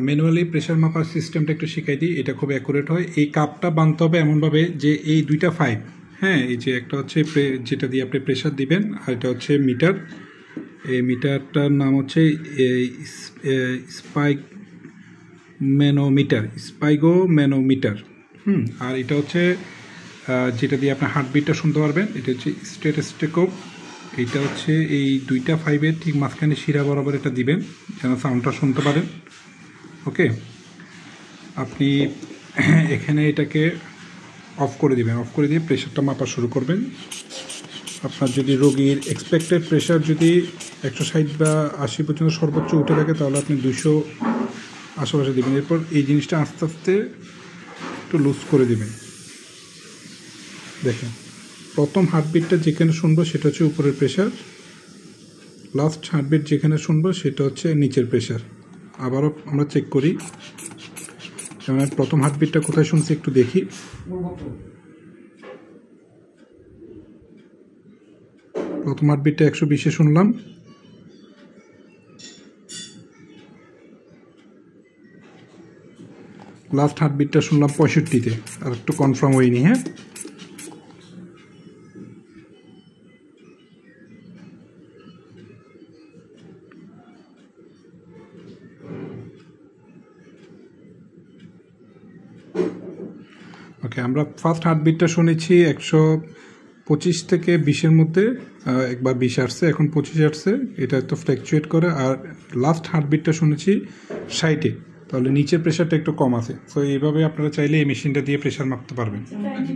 Manually pressure মাপার সিস্টেমটা একটু শিখাই দিই, এটা খুব অ্যাকুরেট হয়। এই কাপটা বাঁধতে হবে এমনভাবে যে এই দুইটা পাইপ, হ্যাঁ, এই যে একটা হচ্ছে যেটা দিয়ে আপনি প্রেশার দিবেন, আর এটা হচ্ছে মিটার। এই মিটারটার নাম হচ্ছে স্পাইগো ম্যানোমিটার। আর এটা হচ্ছে যেটা দিয়ে আপনার হার্টবিটটা শুনতে পারবেন, এটা হচ্ছে স্টেথোস্কোপ। এইটা হচ্ছে এই দুইটা পাইপের ঠিক মাঝখানে শিরা বরাবর এটা দিবেন যেন সাউন্ডটা শুনতে পারেন। ওকে, আপনি এখানে এটাকে অফ করে দিবেন, অফ করে দিয়ে প্রেশারটা মাপা শুরু করবেন। আপনার যদি রোগীর এক্সপেক্টেড প্রেশার যদি 160 বা 80 পর্যন্ত সর্বোচ্চ উঠে থাকে তাহলে আপনি 200 আশেপাশে দেবেন। এরপর এই জিনিসটা আস্তে আস্তে একটু লুজ করে দেবেন। দেখেন, প্রথম হার্টবিটটা যেখানে শুনবো সেটা হচ্ছে উপরের প্রেশার, লাস্ট হার্টবিট যেখানে শুনবো সেটা হচ্ছে নিচের প্রেশার। আবারও আমরা চেক করি, যেমন প্রথম হার্টবিটটা কোথায় শুনছি একটু দেখি। প্রথম হার্টবিটটা 120-এ শুনলাম, লাস্ট হার্টবিটটা শুনলাম 65-তে। আর একটু কনফার্ম হয়নি। হ্যাঁ, ওকে, আমরা ফার্স্ট হার্টবিটটা শুনেছি 125 থেকে 20-এর মধ্যে, একবার 20 আসছে, এখন 25 আসছে, এটা তো ফ্ল্যাকচুয়েট করে। আর লাস্ট হার্টবিটটা শুনেছি 60-এ, তাহলে নিচের প্রেশারটা একটু কম আছে। তো এইভাবে আপনারা চাইলে এই মেশিনটা দিয়ে প্রেশার মাপতে পারবেন।